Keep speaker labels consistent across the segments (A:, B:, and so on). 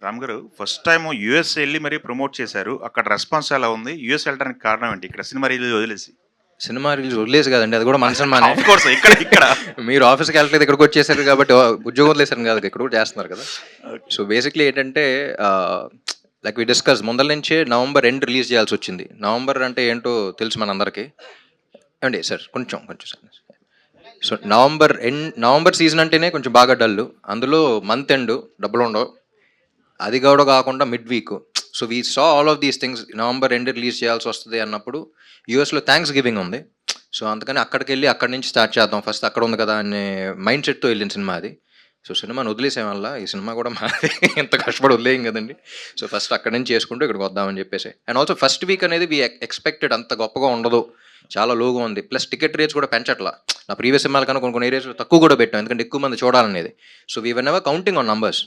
A: రామ్ గారు first time US వెళ్ళి మరీ ప్రమోట్ చేశారు. అక్కడ రెస్పాన్స్ ఎలా ఉంది? యూఎస్ వెళ్ళడానికి కారణం ఏంటి? ఇక్కడ సినిమా రిలీజ్ వదిలేసి.
B: సినిమా రిలీజ్ వదిలేసి కదండి, అది కూడా మన సినిమానే.
A: ఆఫ్ కోర్స్ ఇక్కడ
B: మీరు ఆఫీస్కి వెళ్ళట్లేదు, ఇక్కడికి వచ్చేసారు కాబట్టి ఉద్యోగం వదిలేసారు కాదు, ఇక్కడ కూడా చేస్తున్నారు కదా. సో బేసిక్లీ ఏంటంటే లైక్ వి డిస్కస్ ముందల నుంచే నవంబర్ ఎండ్ రిలీజ్ చేయాల్సి వచ్చింది. నవంబర్ అంటే ఏంటో తెలుసు మనందరికీ ఏమండి సార్, కొంచెం సార్. సో నవంబర్ సీజన్ అంటేనే కొంచెం బాగా డల్. అందులో మంత్ ఎండ్ డబ్బులు ఉండవు, అది కూడా కాకుండా mid week. So we saw all of these things. November end release చేయాల్సి వస్తుంది అన్నప్పుడు యూఎస్లో థ్యాంక్స్ గివింగ్ ఉంది. సో అందుకని అక్కడికి వెళ్ళి అక్కడి నుంచి స్టార్ట్ చేద్దాం, ఫస్ట్ అక్కడ ఉంది కదా అనే మైండ్ సెట్తో వెళ్ళిన సినిమా అది. సో సినిమాని వదిలేసే వల్ల ఈ సినిమా కూడా మాది ఎంత కష్టపడి వదిలేయం కదండి. సో ఫస్ట్ అక్కడి నుంచి చేసుకుంటూ ఇక్కడికి వద్దామని చెప్పేసి. అండ్ ఆల్సో ఫస్ట్ వీక్ అనేది వి ఎక్స్పెక్టెడ్ అంత గొప్పగా ఉండదు, చాలా లోగా ఉంది. ప్లస్ టికెట్ రేట్స్ కూడా పెంచట్లా. నా ప్రీవియస్ సినిమాల కన్నా కొన్ని ఏరియాస్ తక్కువ కూడా పెట్టాం, ఎందుకంటే ఎక్కువ మంది చూడాలనేది. So we were never counting on numbers,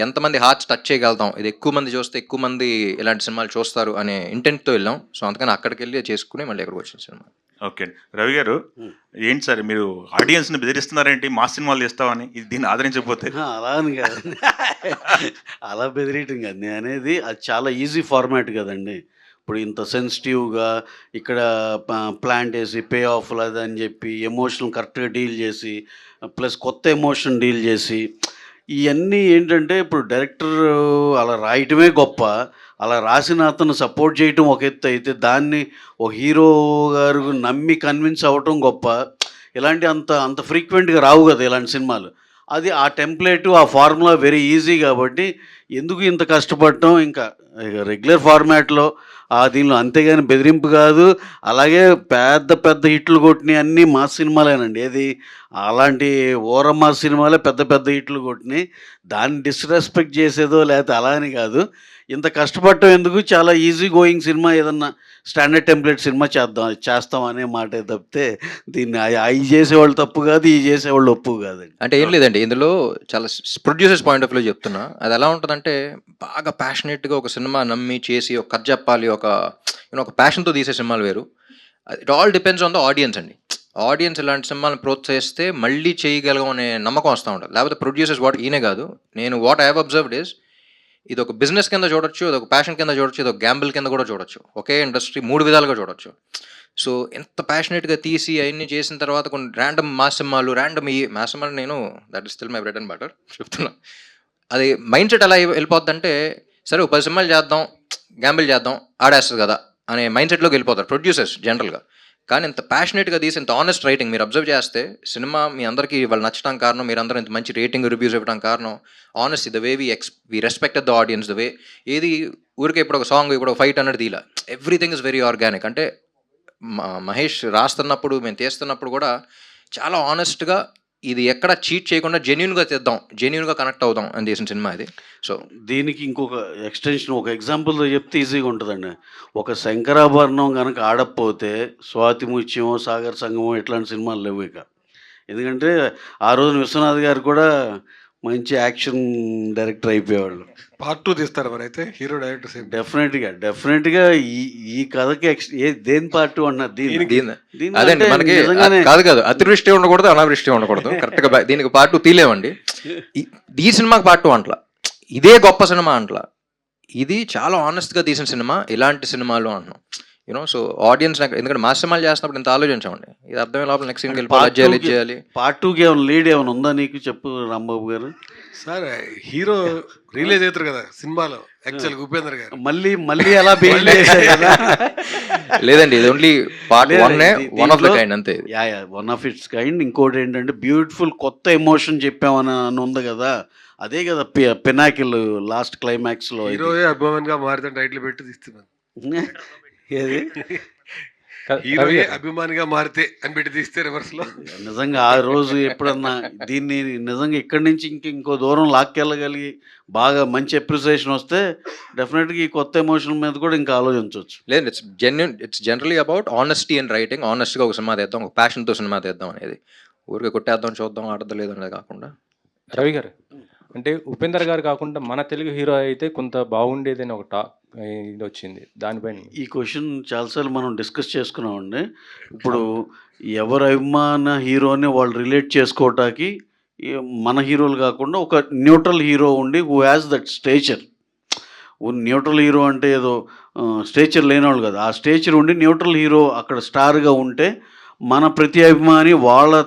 B: ఎంతమంది హార్ట్స్ టచ్ చేయగలుగుతాం, ఇది ఎక్కువ మంది చూస్తే ఎక్కువ మంది ఇలాంటి సినిమాలు చూస్తారు అనే ఇంటెంట్తో వెళ్ళాం. సో అందుకని అక్కడికి వెళ్ళి చేసుకుని మళ్ళీ ఎక్కడికి వచ్చిన సినిమా.
A: ఓకే రవి గారు, ఏంటి సార్ మీరు ఆడియన్స్ని బెదిరిస్తున్నారేంటి మా సినిమాలు చేస్తామని? ఇది దీన్ని ఆదరించకపోతే?
C: అలా అని కదండి, అలా బెదిరియటం కాదు నేను అనేది. అది చాలా ఈజీ ఫార్మాట్ కదండి. ఇప్పుడు ఇంత సెన్సిటివ్గా ఇక్కడ ప్లాంట్ వేసి పే ఆఫ్లు అది అని చెప్పి ఎమోషన్ కరెక్ట్గా డీల్ చేసి ప్లస్ కొత్త ఎమోషన్ డీల్ చేసి ఇవన్నీ ఏంటంటే ఇప్పుడు డైరెక్టర్ అలా రాయటమే గొప్ప, అలా రాసిన అతను సపోర్ట్ చేయటం ఒక ఎత్తు అయితే దాన్ని ఒక హీరో గారు నమ్మి కన్విన్స్ అవ్వటం గొప్ప. ఇలాంటి అంత ఫ్రీక్వెంట్గా రావు కదా ఇలాంటి సినిమాలు. అది ఆ టెంప్లెట్ ఆ ఫార్ములా వెరీ ఈజీ కాబట్టి ఎందుకు ఇంత కష్టపడటం. ఇంకా రెగ్యులర్ ఫార్మాట్లో దీనిలో అంతేగాని బెదిరింపు కాదు. అలాగే పెద్ద హిట్లు కొట్టినాయి అన్నీ మా సినిమాలేనండి. ఏది అలాంటి ఓరమ్మా సినిమాలే పెద్ద హిట్లు కొట్టినాయి. దాన్ని డిస్రెస్పెక్ట్ చేసేదో లేకపోతే అలా అని కాదు. ఇంత కష్టపడటం ఎందుకు, చాలా ఈజీ గోయింగ్ సినిమా ఏదన్నా స్టాండర్డ్ టెంప్లెట్ సినిమా చేస్తాం అనే మాటే తప్పితే దీన్ని అవి చేసేవాళ్ళు తప్పు కాదు, ఈ చేసేవాళ్ళు ఒప్పు కాదండి.
B: అంటే ఏం లేదండి, ఇందులో చాలా ప్రొడ్యూసర్స్ పాయింట్ ఆఫ్ వ్యూ చెప్తున్నా. అది ఎలా ఉంటుందంటే బాగా ప్యాషనేట్గా ఒక సినిమా నమ్మి చేసి ఒక కథ చెప్పాలి, ఒక ప్యాషన్తో తీసే సినిమాలు వేరు. It all depends on the audience అండి. ఆడియన్స్ ఇలాంటి సినిమాలను ప్రోత్సహిస్తే మళ్ళీ చేయగలం అనే నమ్మకం వస్తూ ఉంటుంది. లేకపోతే ప్రొడ్యూసర్స్ ఈయనే కాదు, నేను what I have observed is ఇది ఒక బిజినెస్ కింద చూడొచ్చు, ఇది ఒక ప్యాషన్ కింద చూడొచ్చు, ఇది ఒక గ్యాంబుల్ కింద కూడా చూడొచ్చు. ఒకే ఇండస్ట్రీ 3 విధాలుగా చూడొచ్చు. సో ఎంత ప్యాషనేట్గా తీసి అవన్నీ చేసిన తర్వాత కొన్ని ర్యాండమ్ మాస్ సినిమాలు నేను that is still my bread and butter చెప్తున్నా. అది మైండ్ సెట్ ఎలా వెళ్ళిపోద్దంటే సరే 10 సినిమాలు చేద్దాం, గ్యాంబుల్ చేద్దాం, ఆడేస్తుంది కదా అనే మైండ్ సెట్లోకి వెళ్ళిపోతారు ప్రొడ్యూసర్స్ జనరల్గా. కానీ ఇంత ప్యాషనేట్గా తీసి ఇంత ఆనెస్ట్ రైటింగ్ మీరు అబ్జర్వ్ చేస్తే సినిమా మీ అందరికీ వాళ్ళు నచ్చడానికి కారణం, మీరు అందరూ ఇంత మంచి రేటింగ్ రివ్యూస్ ఇవ్వడానికి కారణం honesty, the way we respect the audience, the way ఏది ఊరికే ఇప్పుడు ఒక సాంగ్ ఇప్పుడు ఒక ఫైట్ అన్నది తీలా, ఎవ్రీథింగ్ ఇస్ వెరీ ఆర్గానిక్. అంటే మహేష్ రాస్తున్నప్పుడు మేము తీస్తున్నప్పుడు కూడా చాలా ఆనెస్ట్గా ఇది ఎక్కడ చీట్ చేయకుండా జెన్యున్గా తెద్దాం, జెన్యున్గా కనెక్ట్ అవుదాం అని చేసిన సినిమా ఇది. సో
C: దీనికి ఇంకొక ఎక్స్టెన్షన్ ఒక ఎగ్జాంపుల్తో చెప్తే ఈజీగా ఉంటుందండి. ఒక శంకరాభరణం కనుక ఆడకపోతే స్వాతి ముత్యమో సాగర్ సంగమో ఇట్లాంటి సినిమాలు లేవు ఇక. ఎందుకంటే ఆ రోజున విశ్వనాథ్ గారు కూడా మంచి యాక్షన్ డైరెక్టర్ అయిపోయేవాళ్ళు.
D: పార్ట్ 2 తీస్తారు మరి అయితే హీరో డైరెక్టర్ సేమ్.
C: డెఫినెట్గా ఈ కథకి దేని పార్ట్ 2 అన్నారు
B: అదండి. మనకి కాదు అతివృష్టి ఉండకూడదు, అనావృష్టి ఉండకూడదు. కరెక్ట్గా దీనికి పార్ట్ 2 తీలేమండి. ఈ సినిమాకి పార్ట్ 2 అంట్లా, ఇదే గొప్ప సినిమా అంట్లా. ఇది చాలా ఆనెస్ట్గా తీసిన సినిమా, ఇలాంటి సినిమాలు అంటున్నాం. సో ఆడియన్స్ ఎందుకంటే మా సినిమాలు చేస్తున్నప్పుడు ఇంత ఆలోచించామండి. ఇది అర్థమే లోపల నెక్స్ట్ సీన్కి వెళ్ళి చేయాలి.
C: పార్ట్ 2కి ఏమైనా లీడ్ ఏమైనా ఉందా నీకు చెప్పు రాంబాబు గారు.
D: సార్ హీరో రిలీజ్ అవుతారు కదా సినిమాలో యాక్చువల్గా ఉపేంద్ర గారు
C: మళ్ళీ ఎలా బిహేవ్ చేశారు కదా.
B: లేదండి, ఇది only part 1 of the kind అంతే.
C: One of its kind. ఇంకోటి ఏంటంటే బ్యూటిఫుల్ కొత్త ఎమోషన్ చెప్పామని ఉంది కదా, అదే కదా పినాకిల్ లాస్ట్ క్లైమాక్స్ లో
D: హీరోయే అభిమానిగా మారితే టైటిల్ పెట్టి తీస్తున్నాను.
C: ఏది
D: హీరోయే అభిమానిగా మారితే అని పెట్టి తీస్తే రివర్స్ లో.
C: నిజంగా ఆ రోజు ఎప్పుడన్నా దీన్ని నిజంగా ఇక్కడి నుంచి ఇంకో దూరం లాక్కెళ్ళగలిగి బాగా మంచి అప్రిసియేషన్ వస్తే డెఫినెట్గా ఈ కొత్త ఎమోషన్ మీద కూడా ఇంకా ఆలోచించవచ్చు.
B: లేదు, it's generally about honesty and writing. ఆనెస్ట్గా ఒక సినిమా తెద్దాం, ఒక ప్యాషన్తో సినిమా తెద్దాం అనేది. ఊరికే కొట్టేద్దాం చూద్దాం ఆడలేదు అనేది కాకుండా.
E: రవి గారు అంటే ఉపేందర్ గారు కాకుండా మన తెలుగు హీరో అయితే కొంత బాగుండేది అని ఒక ఇది వచ్చింది. దానిపైన
C: ఈ క్వశ్చన్ చాలాసార్లు మనం డిస్కస్ చేసుకున్నామండి. ఇప్పుడు ఎవరు అభిమాన హీరోని వాళ్ళు రిలేట్ చేసుకోవటానికి మన హీరోలు కాకుండా ఒక న్యూట్రల్ హీరో ఉండి who has that stature, neutral hero అంటే ఏదో స్టేచర్ లేనివాళ్ళు కాదు. ఆ స్టేచర్ ఉండి న్యూట్రల్ హీరో అక్కడ స్టార్గా ఉంటే మన ప్రతి అభిమాని వాళ్ళ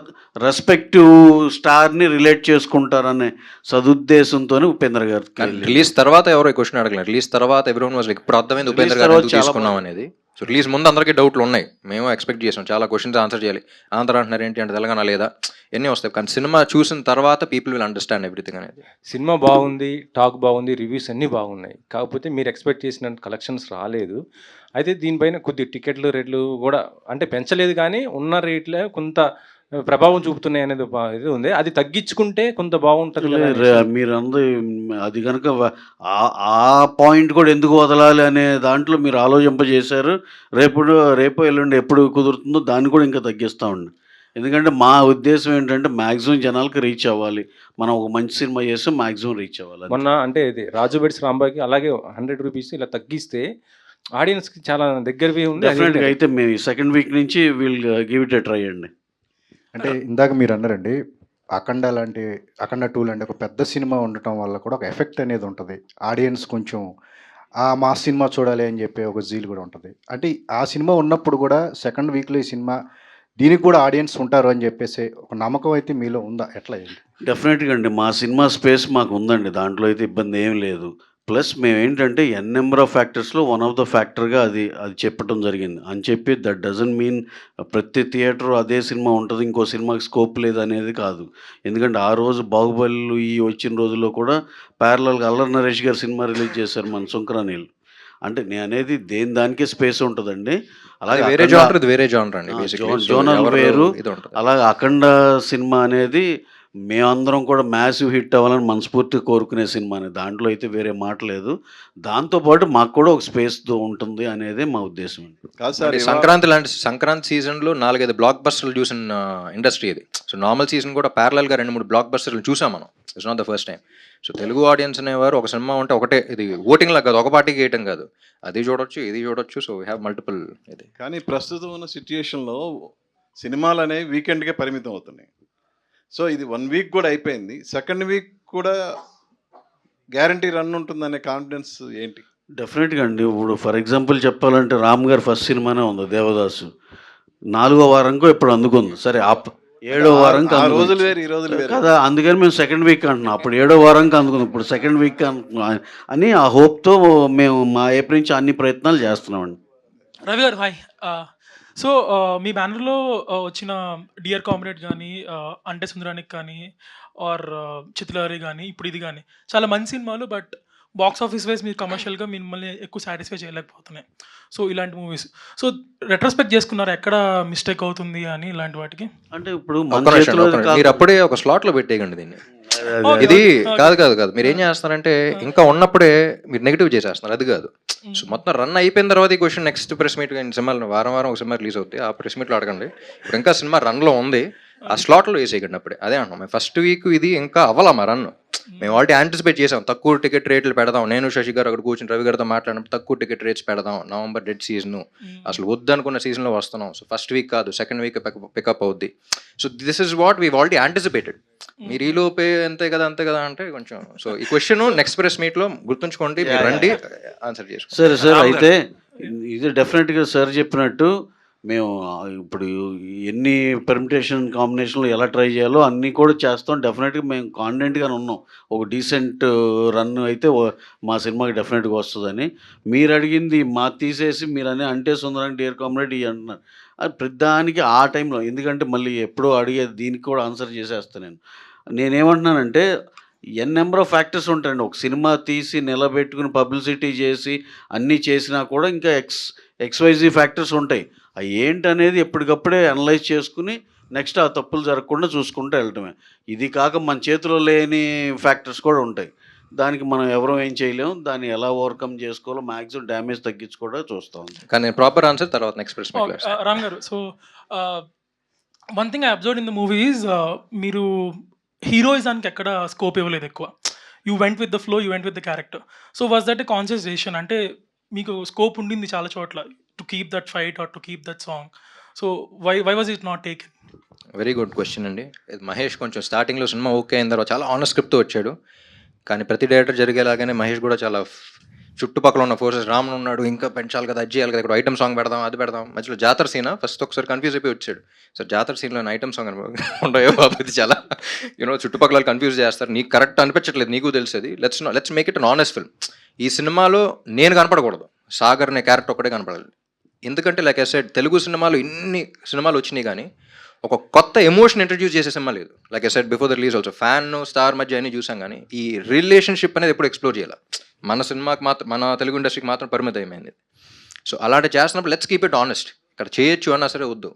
C: రెస్పెక్టివ్ స్టార్ని రిలేట్ చేసుకుంటారనే సదుద్దేశంతోనే ఉపేంద్ర గారికి
B: రిలీజ్ తర్వాత ఎవరో క్వశ్చన్ అడగలేదు. రిలీజ్ తర్వాత ఎవరోన్ వాజ్ లైక్ ఇప్పుడు అర్థమైంది ఉపేంద్ర
C: Release
B: గారు
C: తర్వాత
B: ఎందుకు
C: చాలా
B: తీసుకున్నాం అనేది. సో రిలీజ్ ముందు అందరికీ డౌట్లు ఉన్నాయి, మేము ఎక్స్పెక్ట్ చేసాం చాలా క్వశ్చన్స్ ఆన్సర్ చేయాలి. ఆంధ్ర అంటున్నారు ఏంటి అంటే తెలంగాణ లేదా, ఎన్ని వస్తాయి. కానీ సినిమా చూసిన తర్వాత పీపుల్ విల్ అండర్స్టాండ్ ఎవ్రీథింగ్ అనేది.
E: సినిమా బాగుంది, టాక్ బాగుంది, రివ్యూస్ అన్నీ బాగున్నాయి. కాకపోతే మీరు ఎక్స్పెక్ట్ చేసిన కలెక్షన్స్ రాలేదు. అయితే దీనిపైన కొద్ది టికెట్లు రేట్లు కూడా అంటే పెంచలేదు, కానీ ఉన్న రేట్లే కొంత ప్రభావం చూపుతున్నాయి అనేది ఇది ఉంది. అది తగ్గించుకుంటే కొంత బాగుంటుంది కదా అనేసి.
C: మీరు అందరూ అది కనుక ఆ పాయింట్ కూడా ఎందుకు వదలాలి అనే దాంట్లో మీరు ఆలోచింపజేశారు. రేపు ఎల్లుండి ఎప్పుడు కుదురుతుందో దాన్ని కూడా ఇంకా తగ్గిస్తామండి. ఎందుకంటే మా ఉద్దేశం ఏంటంటే మ్యాక్సిమం జనాలకి రీచ్ అవ్వాలి. మనం ఒక మంచి సినిమా చేస్తే మ్యాక్సిమం రీచ్ అవ్వాలి.
E: మొన్న అంటే ఇది రాజు బెడ్స్ రాంబాకి అలాగే 100 రూపీస్ ఇలా తగ్గిస్తే ఆడియన్స్కి చాలా దగ్గరవి ఉంది.
C: డెఫినెట్గా అయితే మేము సెకండ్ వీక్ నుంచి will give it a try అండి.
F: అంటే ఇందాక మీరు అన్నారండి అఖండ 2 లాంటి ఒక పెద్ద సినిమా ఉండటం వల్ల కూడా ఒక ఎఫెక్ట్ అనేది ఉంటుంది. ఆడియన్స్ కొంచెం మా సినిమా చూడాలి అని చెప్పి ఒక జీల్ కూడా ఉంటుంది. అంటే ఆ సినిమా ఉన్నప్పుడు కూడా సెకండ్ వీక్లో ఈ సినిమా దీనికి కూడా ఆడియన్స్ ఉంటారు అని చెప్పేసి ఒక నమ్మకం అయితే మీలో ఉందా? ఎట్లా ఏంటి?
C: డెఫినెట్గా అండి, మా సినిమా స్పేస్ మాకు ఉందండి, దాంట్లో అయితే ఇబ్బంది ఏం లేదు. ప్లస్ మేము ఏంటంటే నెంబర్ ఆఫ్ ఫ్యాక్టర్స్లో వన్ ఆఫ్ ద ఫ్యాక్టర్గా అది చెప్పడం జరిగింది అని చెప్పి దట్ డజంట్ మీన్ ప్రతి థియేటర్ అదే సినిమా ఉంటుంది, ఇంకో సినిమాకి స్కోప్ లేదు అనేది కాదు. ఎందుకంటే ఆ రోజు బాహుబలి వచ్చిన రోజుల్లో కూడా ప్యారలల్గా అల్లరి నరేష్ గారు సినిమా రిలీజ్ చేశారు మన సుంకరానీళ్ళు. అంటే నేను అనేది దానికే స్పేస్ ఉంటుందండి. అలాగే
B: వేరే జానర్, ఇది వేరే జానర్ అండి.
C: జోనల్ వేరు.
B: ఇది ఉంటుంది.
C: అలాగే అఖండ సినిమా అనేది మేమందరం కూడా మ్యాసివ్ హిట్ అవ్వాలని మనస్ఫూర్తిగా కోరుకునే సినిమా అనేది, దాంట్లో అయితే వేరే మాట లేదు. దాంతోపాటు మాకు కూడా ఒక స్పేస్ ఉంటుంది అనేది మా ఉద్దేశం.
G: కాదు సార్,
B: సంక్రాంతి సీజన్లో 4-5 బ్లాక్ బస్టర్లు చూసిన ఇండస్ట్రీ ఇది. సో నార్మల్ సీజన్ కూడా ప్యారలల్గా 2-3 బ్లాక్ బస్టర్లు చూసాం మనం. It's not the first time. So Telugu audience అనేవారు ఒక సినిమా ఉంటే ఒకటే, ఇది ఓటింగ్ లాగా కాదు, ఒక పార్టీకి వేయటం కాదు, అది చూడొచ్చు ఇది చూడొచ్చు. So we have multiple. ఇది
G: కానీ ప్రస్తుతం ఉన్న సిచ్యుయేషన్లో సినిమాలు అనేవి వీకెండ్కే పరిమితం అవుతున్నాయి. సో ఇది 1 వీక్ కూడా అయిపోయింది, సెకండ్ వీక్ కూడా గ్యారంటీ రన్ ఉంటుందనే కాన్ఫిడెన్స్ ఏంటి?
C: డెఫినెట్గా అండి. ఇప్పుడు ఫర్ ఎగ్జాంపుల్ చెప్పాలంటే రామ్ గారు ఫస్ట్ సినిమానే ఉంది దేవదాసు, 4వ వారంకో ఇప్పుడు అందుకుంది. సరే 7వ వారంకి
G: రోజులు వేరు, ఈ రోజులు వేరు
C: కదా, అందుకని మేము సెకండ్ వీక్ అంటున్నాం. అప్పుడు 7వ వారంకి అందుకుంది, ఇప్పుడు సెకండ్ వీక్ అని ఆ హోప్తో మేము మా ఏప్రిల్ నుంచి అన్ని ప్రయత్నాలు చేస్తున్నామండి.
H: రవి గారు హాయ్. సో మీ బ్యానర్లో వచ్చిన డియర్ కామ్రేడ్ కానీ, అంటే సుందరానికి కానీ, ఆర్ చిత్రలహరి కానీ, ఇప్పుడు ఇది కానీ చాలా మంచి సినిమాలు. బట్ బాక్స్ ఆఫీస్ వైజ్ మీరు కమర్షియల్గా మిమ్మల్ని ఎక్కువ సాటిస్ఫై చేయలేకపోతున్నాయి. సో ఇలాంటి మూవీస్, సో రెట్రోస్పెక్ట్ చేసుకున్నారు ఎక్కడ మిస్టేక్ అవుతుంది అని ఇలాంటి వాటికి?
C: అంటే ఇప్పుడు
B: మీరు అప్పుడే ఒక స్లాట్లో పెట్టేయండి దీన్ని. ఇది కాదు మీరు ఏం చేస్తున్నారంటే ఇంకా ఉన్నప్పుడే మీరు నెగిటివ్ చేసేస్తున్నారు, అది కాదు. సో మొత్తం రన్ అయిపోయిన తర్వాత ఈ క్వశ్చన్ నెక్స్ట్ ప్రెస్ మీట్ సినిమాలు వారం ఒక సినిమా రిలీజ్ అవుతుంది, ఆ ప్రెస్ మీట్లో అడగండి. ఇప్పుడు ఇంకా సినిమా రన్లో ఉంది, ఆ స్లాట్లో వేసేయకండి అప్పుడే. అదే అంటున్నాం, మేము ఫస్ట్ వీక్ ఇది ఇంకా అవ్వాలా మా రన్. మేము ఆల్రెడీ యాంటిసిపేట్ చేసాం, తక్కువ టికెట్ రేట్లు పెడదాం. నేను శశి గారు అక్కడ కూర్చొని రవి గారితో మాట్లాడినప్పుడు తక్కువ టికెట్ రేట్స్ పెడదాం, నవంబర్ డెడ్ సీజన్, అసలు వద్దనుకున్న సీజన్లో వస్తున్నాం. సో ఫస్ట్ వీక్ కాదు, సెకండ్ వీక్ పికప్ అవుద్ది. So this is what we already anticipated. మీరు ఈ లోపే అంతే కదా అంటే కొంచెం. సో ఈ క్వశ్చన్ నెక్స్ట్ ప్రెస్ మీట్లో గుర్తుంచుకోండి, మీరు రండి ఆన్సర్ చేసుకోండి.
C: సరే సార్, అయితే ఇది డెఫినెట్గా సార్ చెప్పినట్టు మేము ఇప్పుడు ఎన్ని పెర్మిటేషన్ కాంబినేషన్లు ఎలా ట్రై చేయాలో అన్నీ కూడా చేస్తాం. డెఫినెట్గా మేము కాన్ఫిడెంట్గానే ఉన్నాం, ఒక డీసెంట్ రన్ అయితే మా సినిమాకి డెఫినెట్గా వస్తుందని. మీరు అడిగింది మా తీసేసి మీరు అంటే సుందరానికి డియర్ కామ్రేడ్ ఇవి అంటున్నారు. అది ప్రతిదానికి ఆ టైంలో, ఎందుకంటే మళ్ళీ ఎప్పుడో అడిగేది దీనికి కూడా ఆన్సర్ చేసేస్తాను. నేనేమంటున్నానంటే నెంబర్ ఆఫ్ ఫ్యాక్టర్స్ ఉంటాయండి. ఒక సినిమా తీసి నిలబెట్టుకుని పబ్లిసిటీ చేసి అన్నీ చేసినా కూడా ఇంకా XYZ ఫ్యాక్టర్స్ ఉంటాయి. అవి ఏంటనేది ఎప్పటికప్పుడే అనలైజ్ చేసుకుని నెక్స్ట్ ఆ తప్పులు జరగకుండా చూసుకుంటూ వెళ్ళటమే. ఇది కాక మన చేతిలో లేని ఫ్యాక్టర్స్ కూడా ఉంటాయి, దానికి మనం ఎవరూ ఏం చేయలేము. దాన్ని ఎలా ఓవర్కమ్ చేసుకోవాలో మ్యాక్సిమం డ్యామేజ్ తగ్గించుకోవడం చూస్తాం.
B: కానీ ప్రాపర్ ఆన్సర్ తర్వాత నెక్స్ట్ ప్రెస్ మీట్లో.
H: Ram garu, so one thing I observed in the movies, మీరు హీరోయిజానికి ఎక్కడ స్కోప్ ఇవ్వలేదు ఎక్కువ. You went with the flow, you went with the character. So was that a conscious decision? అంటే మీకు స్కోప్ ఉండింది చాలా చోట్ల to keep that fight or to keep that song. So why was it not taken?
B: Very good question అండి. మహేష్ కొంచెం స్టార్టింగ్లో cinema okay అయిన తర్వాత చాలా ఆనెస్ట్ స్క్రిప్ట్తో వచ్చాడు. కానీ ప్రతి డైరెక్టర్ జరిగేలాగానే మహేష్ కూడా చాలా చుట్టుపక్కల ఉన్న ఫోర్సెస్ రామన్ ఉన్నాడు ఇంకా పెంచాలి కదా అది చేయాలి కదా ఇక్కడ ఐటమ్ సాంగ్ పెడదాం అది పెడదాం మధ్యలో జాతర సీన్ ఫస్ట్ ఒకసారి కన్ఫ్యూజ్ అయిపోయి వచ్చాడు సార్ జాతర సీన్లో ఐటమ్ సాంగ్ ఉండయో బాబు ఇది చాలా యూనో చుట్టుపక్కల కన్ఫ్యూజ్ చేస్తారు నీకు కరెక్ట్ అనిపించట్లేదు నీకు తెలిసేది let's make it an honest film ఈ సినిమాలో నేను కనపడకూడదు సాగర్ అనే క్యారెక్టర్ ఒకటే కనపడాలి ఎందుకంటే లైక్ ఐ సెడ్ తెలుగు సినిమాలు ఇన్ని సినిమాలు వచ్చినాయి కానీ ఒక కొత్త ఎమోషన్ ఇంట్రడ్యూస్ చేసే సినిమా లేదు like I said before the release also fan star మధ్య అన్ని చూసాం కానీ ఈ రిలేషన్షిప్ అనేది ఎప్పుడు ఎక్స్ప్లోర్ చేయాలి మన సినిమాకి మాత్రం మన తెలుగు ఇండస్ట్రీకి మాత్రం పరిమితం అయిపోయింది సో అలాంటి చేస్తున్నప్పుడు లెట్స్ కీప్ ఇట్ ఆనెస్ట్ ఇక్కడ చేయొచ్చు అన్నా సరే వద్దు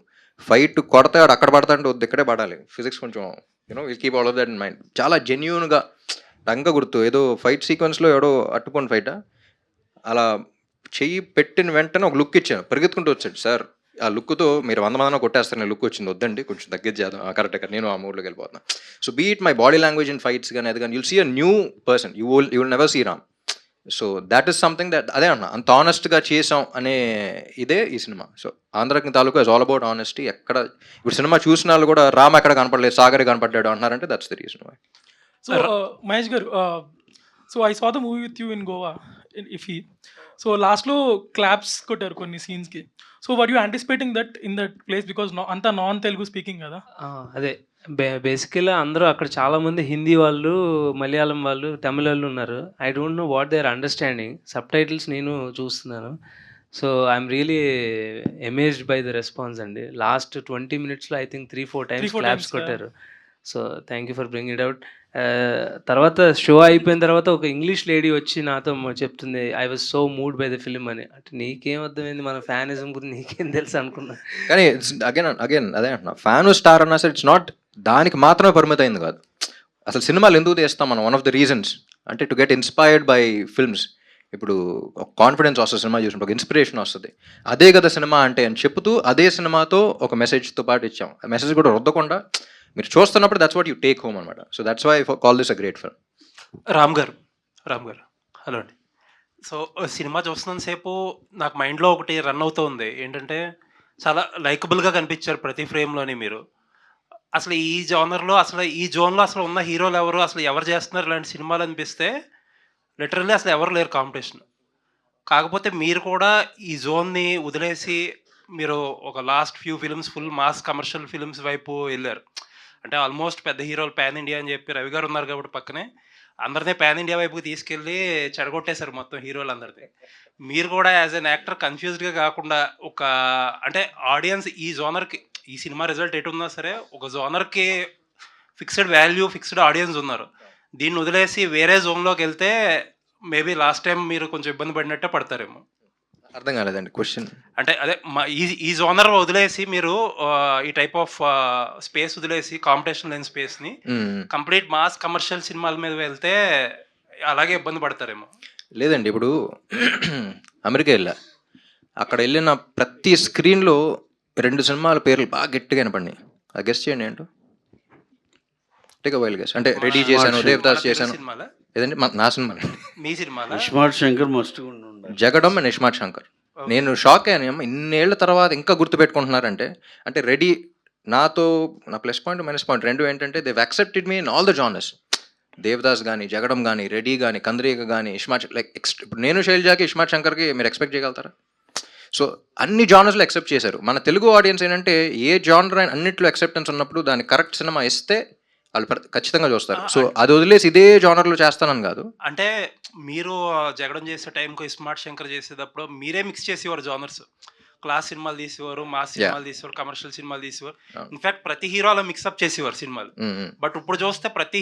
B: ఫైట్ కొడతాడు అక్కడ పడతాడు వద్దు ఇక్కడే పడాలి ఫిజిక్స్ కొంచెం you know will keep all of that in mind చాలా జెన్యూన్గా రంగ గుర్తు ఏదో ఫైట్ సీక్వెన్స్లో ఏడో అట్టుకొని ఫైటా అలా చెయ్యి పెట్టిన వెంటనే ఒక లుక్ ఇచ్చాను పరిగెత్తుకుంటూ వచ్చాడు సార్ ఆ లుక్తో మీరు 100 మందిలో కొట్టేస్తారు నేను లుక్ వచ్చింది వద్దండి కొంచెం తగ్గించి చేద్దాం కరెక్ట్ నేను ఆ మూడ్లోకి వెళ్ళిపోతున్నాను so beat my body language in fights కానీ అది కానీ you'll see a new person you will never see Ram so that is something that అదే అన్న అంత ఆనెస్ట్గా చేసాం అనే ఇదే ఈ సినిమా సో ఆంధ్రకి తాలూకా ఇస్ ఆల్ అబౌట్ ఆనెస్టీ ఎక్కడ ఇప్పుడు సినిమా చూసిన వాళ్ళు కూడా రామ్ ఎక్కడ కనపడలేదు సాగర్ కనపడ్డాడు అంటున్నారంటే that's the reason why
H: so Mahesh garu so I saw the movie with you in Goa in IFFI so లాస్ట్లో క్లాప్స్ కొట్టారు కొన్ని సీన్స్కి so were you anticipating that in that place because అంతా నాన్ తెలుగు స్పీకింగ్ కదా
I: అదే బేసికల్గా అందరూ అక్కడ చాలామంది హిందీ వాళ్ళు మలయాళం వాళ్ళు తమిళ వాళ్ళు ఉన్నారు I don't know what they are understanding subtitles నేను చూస్తున్నాను so I'm really amazed by the response అండి లాస్ట్ 20 minutesలో ఐ థింక్ 3-4 times క్లాప్స్ కొట్టారు so thank you for bring it out తర్వాత షో అయిపోయిన తర్వాత ఒక ఇంగ్లీష్ లేడీ వచ్చి నాతో చెప్తుంది I was so moved by the film అని అంటే నీకేం అర్థమైంది మన ఫ్యానిజం గురించి నీకేం తెలుసు అనుకున్నా
B: కానీ ఇట్స్ అగైన్ అదే అంటున్నా ఫ్యాన్ స్టార్ అన్నా సరే ఇట్స్ నాట్ దానికి మాత్రమే పరిమితమైంది కాదు అసలు సినిమాలు ఎందుకు తీస్తాం మనం వన్ ఆఫ్ ద రీజన్స్ అంటే to get inspired by films ఇప్పుడు ఒక కాన్ఫిడెన్స్ వస్తుంది సినిమా చూసినప్పుడు ఒక ఇన్స్పిరేషన్ వస్తుంది అదే కదా సినిమా అంటే అని చెప్తూ అదే సినిమాతో ఒక మెసేజ్తో పాటు ఇచ్చాం ఆ మెసేజ్ కూడా రుద్దకుండా మీరు చూస్తున్నప్పుడు that's what you take home అనమాట so that's why call this a great film
J: Ram garu hello అండి సో సినిమా చూస్తున్నంతసేపు నాకు మైండ్లో ఒకటి రన్ అవుతూ ఉంది ఏంటంటే చాలా లైకబుల్గా కనిపించారు ప్రతి ఫ్రేమ్లోని మీరు అసలు ఈ జోనర్లో అసలు ఈ జోన్లో అసలు ఉన్న హీరోలు ఎవరు అసలు ఎవరు చేస్తున్నారు ఇలాంటి సినిమాలు అనిపిస్తే లిటరల్లీ అసలు ఎవరు లేరు కాంపిటీషన్ కాకపోతే మీరు కూడా ఈ జోన్ని వదిలేసి మీరు ఒక last few films full mass commercial films వైపు వెళ్ళారు అంటే ఆల్మోస్ట్ పెద్ద హీరోలు పాన్ ఇండియా అని చెప్పి రవి గారు ఉన్నారు కాబట్టి పక్కనే అందరినీ పాన్ ఇండియా వైపుకి తీసుకెళ్ళి చెడగొట్టేశారు మొత్తం హీరోలు అందరినీ మీరు కూడా యాజ్ అన్ యాక్టర్ కన్ఫ్యూజ్డ్గా కాకుండా ఒక అంటే ఆడియన్స్ ఈ జోనర్కి ఈ సినిమా రిజల్ట్ ఎటు ఉన్నా సరే ఒక జోనర్కి ఫిక్స్డ్ వాల్యూ ఫిక్స్డ్ ఆడియన్స్ ఉన్నారు దీన్ని వదిలేసి వేరే జోన్లోకి వెళ్తే మేబీ లాస్ట్ టైం మీరు కొంచెం ఇబ్బంది పడినట్టే పడతారేమో
B: అర్థం కాలేదండి క్వశ్చన్
J: అంటే అదే ఈ జోనర్ వదిలేసి మీరు ఈ టైప్ ఆఫ్ స్పేస్ వదిలేసి కాంపిటీషన్ లేని స్పేస్ని కంప్లీట్ మాస్ కమర్షియల్ సినిమాల మీద వెళ్తే అలాగే ఇబ్బంది పడతారేమో
B: లేదండి ఇప్పుడు అమెరికా వెళ్ళా అక్కడ వెళ్ళిన ప్రతి స్క్రీన్లో 2 సినిమాల పేర్లు బాగా గట్టిగా వినపడినాయి అది గెస్ట్ చేయండి ఏంటో టేక్ వైల్ గెస్ అంటే రెడీ చేశాను దేవదాస్ చేశాను
J: సినిమాలా
B: ఏదండి నా సినిమా
J: మీ సినిమాలా
C: iSmart Shankar must
B: Jagadam and iSmart Shankar నేను షాక్ అయ్యాను ఇన్నేళ్ల తర్వాత ఇంకా గుర్తుపెట్టుకుంటున్నారంటే అంటే రెడీ నాతో నా ప్లస్ పాయింట్ మైనస్ పాయింట్ రెండు ఏంటంటే they've accepted me in all the genres Devdas కానీ జగడం కానీ రెడీ కానీ కంద్రీక కానీ ఇస్మార్ట్ లైక్ ఇప్పుడు నేను శైలజాకి ఇస్మార్ట్ శంకర్కి మీరు ఎక్స్పెక్ట్ చేయగలుగుతారా సో అన్ని జానర్స్లో యాక్సెప్ట్ చేశారు మన తెలుగు ఆడియన్స్ ఏంటంటే ఏ జానర్ అన్నింటిలో యాక్సెప్టెన్స్ ఉన్నప్పుడు దాని కరెక్ట్ సినిమా ఇస్తే వాళ్ళు ఖచ్చితంగా చూస్తారు సో అది వదిలేసి ఇదే జానర్లో చేస్తానని కాదు
J: అంటే మీరు జగడం చేసే టైంకు స్మార్ట్ శంకర్ చేసేటప్పుడు మీరే మిక్స్ చేసేవారు జానర్స్ క్లాస్ సినిమాలు తీసేవారు మాస్ సినిమాలు తీసేవారు కమర్షియల్ సినిమాలు తీసేవారు ఇన్ఫాక్ట్ ప్రతి హీరో అలా మిక్సప్ చేసేవారు సినిమాలు బట్ ఇప్పుడు చూస్తే ప్రతి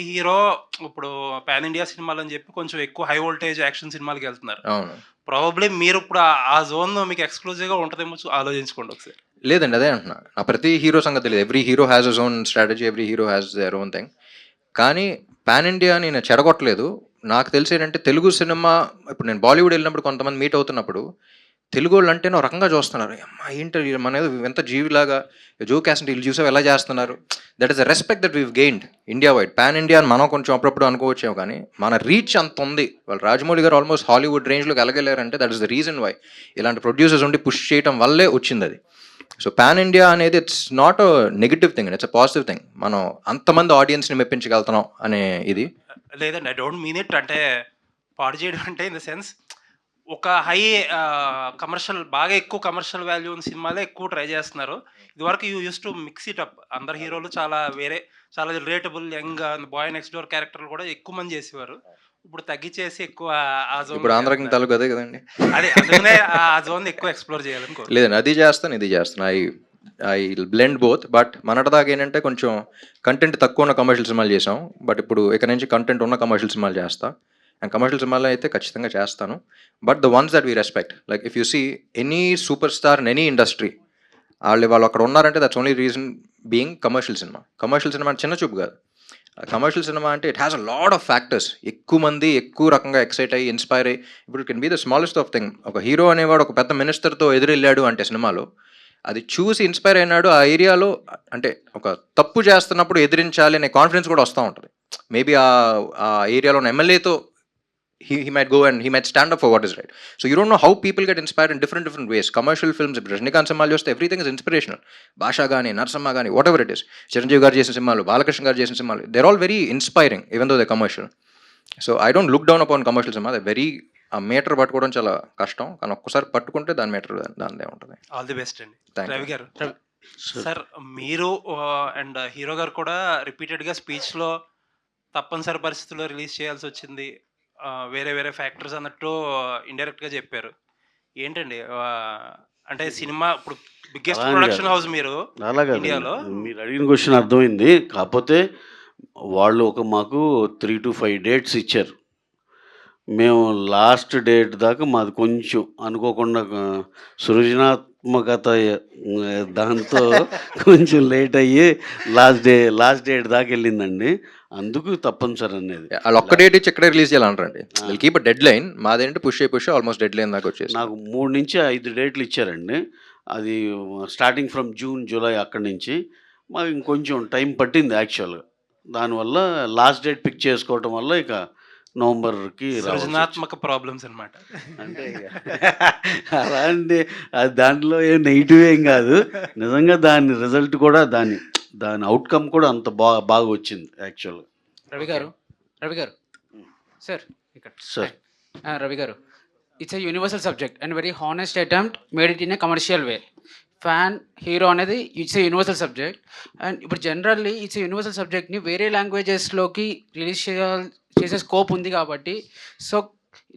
J: హీరో ఇప్పుడు పాన్ ఇండియా సినిమాలు అని చెప్పి కొంచెం ఎక్కువ హై వోల్టేజ్ యాక్షన్ సినిమాలకి వెళ్తున్నారు ప్రాబబ్లీ మీరు ఇప్పుడు ఆ జోన్ మీకు ఎక్స్క్లూజివ్గా ఉంటుందేమో ఆలోచించుకోండి ఒకసారి
B: లేదండి అదే అంటున్నా నా ప్రతి హీరో సంగతి తెలియదు every hero has a own strategy every hero has their own thing కానీ పాన్ ఇండియా నేను చెడగొట్టలేదు నాకు తెలిసి ఏంటంటే తెలుగు సినిమా ఇప్పుడు నేను బాలీవుడ్ వెళ్ళినప్పుడు కొంతమంది మీట్ అవుతున్నప్పుడు తెలుగు వాళ్ళు అంటే ఒక రకంగా చూస్తున్నారు అమ్మా ఏంటి మన ఎంత జీవిలాగా జో క్యాస్ట్ వీళ్ళు చూసావు ఎలా చేస్తున్నారు that is the respect that weave gained India wide pan India అని మనం కొంచెం అప్పుడప్పుడు అనుకోవచ్చాము కానీ మన రీచ్ అంత ఉంది వాళ్ళు రాజమౌళి గారు ఆల్మోస్ట్ హాలీవుడ్ రేంజ్లోకి వెళ్ళగలేరంటే that is the reason why ఇలాంటి ప్రొడ్యూసర్స్ ఉండి పుష్ చేయడం వల్లే వచ్చింది అది సో పాన్ ఇండియా అనేది it's not a negative thing it's a positive thing మనం అంతమంది ఆడియన్స్ని మెప్పించగలుగుతున్నాం అనే ఇది
J: లేదండి ఐ డోంట్ మీన్ ఇట్ అంటే పాడు చేయడం అంటే ఇన్ ద సెన్స్ ఒక హై కమర్షియల్, బాగా ఎక్కువ కమర్షియల్ వాల్యూ ఉన్న సినిమాలే ఎక్కువ ట్రై చేస్తున్నారు. ఇదివరకు use to mix it up. అందరు హీరోలు చాలా చాలా relatable young boy next door క్యారెక్టర్లు కూడా ఎక్కువ మంది చేసేవారు. ఇప్పుడు తగ్గించేసి ఎక్కువ ఆ జోన్,
B: ఇప్పుడు ఆంధ్రాకి తాలూకు అదే కదండి.
J: అదే అందుకనే ఆ జోన్ ఎక్కువ ఎక్స్ప్లోర్ చేయాలని
B: లేదండి, అది చేస్తాను ఇది చేస్తాను. I blend both. బట్ మొన్నటిదాకా ఏంటంటే కొంచెం కంటెంట్ తక్కువ ఉన్న కమర్షియల్ సినిమాలు చేసాం. బట్ ఇప్పుడు ఇక్కడ నుంచి కంటెంట్ ఉన్న కమర్షియల్ సినిమాలు చేస్తా. అండ్ కమర్షియల్ సినిమాలు అయితే ఖచ్చితంగా చేస్తాను. But the ones that we respect, like if you see any super star in any industry, వాళ్ళు అక్కడ ఉన్నారంటే that's only reason being commercial cinema. Commercial cinema అంటే చిన్న చూపు కాదు. కమర్షియల్ సినిమా అంటే it has a lot of factors. ఎక్కువ మంది ఎక్కువ రకంగా ఎక్సైట్ అయ్యి ఇన్స్పైర్ అయ్యి, ఇప్పుడు can be the smallest of thing. ఒక హీరో అనేవాడు ఒక పెద్ద మినిస్టర్తో ఎదురెళ్ళాడు అంటే సినిమాలో, అది చూసి ఇన్స్పైర్ అయినాడు. ఆ ఏరియాలో అంటే ఒక తప్పు చేస్తున్నప్పుడు ఎదిరించాలి అనే కాన్ఫిడెన్స్ కూడా వస్తూ ఉంటుంది. మేబీ ఆ ఏరియాలో ఉన్న ఎమ్మెల్యేతో he might go and he might stand up for what is right. So you don't know how people get inspired in different ways. Commercial films, Rajinikanth సినిమాలు చూస్తే everything is inspirational. భాషా కానీ, నరసమ్మ కానీ, what ever it is, Chiranjeevi గారు చేసిన సినిమాలు, బాలకృష్ణ గారు చేసిన సినిమాలు, they're all very inspiring even though they're commercial. So I don't look down upon commercial cinema. They're very ఆ మీటర్ పట్టుకోవడం చాలా కష్టం, కానీ ఒక్కసారి పట్టుకుంటే దాని మీటర్ దానిదే ఉంటుంది.
J: ఆల్ ది బెస్ట్ అండి.
B: Thank you.
J: రవి గారు, సార్ మీరు అండ్ హీరో గారు కూడా రిపీటెడ్గా స్పీచ్లో తప్పనిసరి పరిస్థితుల్లో రిలీజ్ చేయాల్సి వచ్చింది, వేరే వేరే ఫ్యాక్టర్స్ అన్నట్టు ఇండైరెక్ట్గా చెప్పారు. ఏంటండి అంటే సినిమా ఇప్పుడు బిగ్గెస్ట్ ప్రొడక్షన్ హౌస్ మీరు ఇండియాలో.
C: మీరు అడిగిన క్వశ్చన్ అర్థమైంది. కాకపోతే వాళ్ళు మాకు 3 to 5 డేట్స్ ఇచ్చారు. మేము లాస్ట్ డేట్ దాకా మాది కొంచెం అనుకోకుండా సృజనాత్మకత దాంతో కొంచెం లేట్ అయ్యి లాస్ట్ డేట్ దాకా వెళ్ళిందండి. అందుకు తప్పనిసరి అనేది.
B: వాళ్ళు ఒక్క డేట్ ఇచ్చి ఎక్కడే రిలీజ్ చేయాలంటారండి. Keep deadline. మాదేంటి పుష్ ఆల్మోస్ట్ డెడ్ లైన్ దాకా వచ్చేసి
C: నాకు 3 నుంచి 5 డేట్లు ఇచ్చారండి. అది స్టార్టింగ్ ఫ్రమ్ జూన్, జూలై అక్కడి నుంచి. మాకు ఇంకొంచెం టైం పట్టింది యాక్చువల్గా. దానివల్ల లాస్ట్ డేట్ పిక్ చేసుకోవటం వల్ల ఇక నవంబర్కి
J: సృజనాత్మక ప్రాబ్లమ్స్ అనమాట.
C: అంటే అలా అంటే అది దాంట్లో ఏం నెగిటివ్ ఏం కాదు. నిజంగా దాని రిజల్ట్ కూడా దాని అవుట్కమ్ కూడా అంత బాగా వచ్చింది యాక్చువల్గా.
K: రవి గారు సార్ ఇక్కడ
C: sir
K: Ravi garu, it's a universal subject and very honest attempt made it in a commercial way. Fan hero అనేది it's a universal subject. And ఇప్పుడు జనరల్లీ ఇట్స్ ఏ యూనివర్సల్ సబ్జెక్ట్ని వేరే లాంగ్వేజెస్లోకి రిలీజ్ చేసే స్కోప్ ఉంది కాబట్టి, సో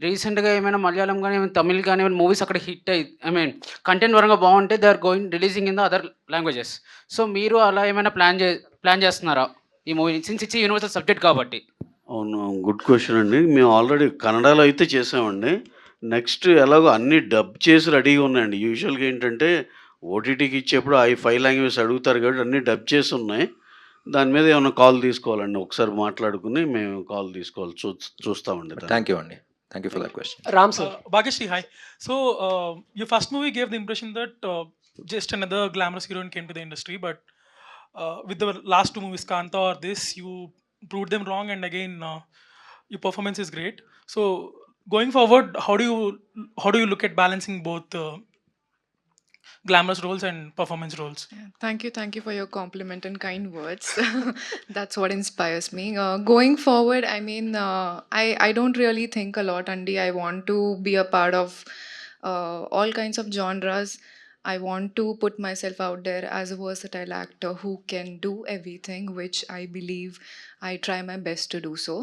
K: రీసెంట్గా ఏమైనా మలయాళం కానీ ఏమైనా తమిళ్ కానీ ఏమైనా మూవీస్ అక్కడ హిట్ అయ్యి కంటెంట్ పరంగా బాగుంటే they are releasing in the other languages. So మీరు అలా ఏమైనా ప్లాన్ చేస్తున్నారా ఈ movie, since it's universal subject కాబట్టి?
C: అవును, గుడ్ క్వశ్చన్ అండి. మేము ఆల్రెడీ కన్నడలో అయితే చేసామండి. నెక్స్ట్ ఎలాగో అన్నీ డబ్ చేసి రెడీగా ఉన్నాయండి. యూజువల్గా ఏంటంటే ఓటీటీకి ఇచ్చేప్పుడు 5 లాంగ్వేజెస్ అడుగుతారు కాబట్టి అన్నీ డబ్ చేసి ఉన్నాయి. దాని మీద ఏమైనా కాల్ తీసుకోవాలండి, ఒకసారి మాట్లాడుకుని మేము కాల్ తీసుకోవాలి, చూస్తామండి.
B: థ్యాంక్ యూ అండి. Thank you for that question.
K: Ram sir.
H: Bhageshri, hi. So, your first movie gave the impression that just another glamorous heroine came to the industry, but with the last 2 movies, Kanta or this, you proved them wrong, and again, your performance is great. So, going forward, how do you look at balancing both glamorous roles and performance roles?
L: Thank you for your compliment and kind words. That's what inspires me. Going forward, I mean, I don't really think a lot, Andy. I want to be a part of all kinds of genres. I want to put myself out there as a versatile actor who can do everything, which I believe I try my best to do so.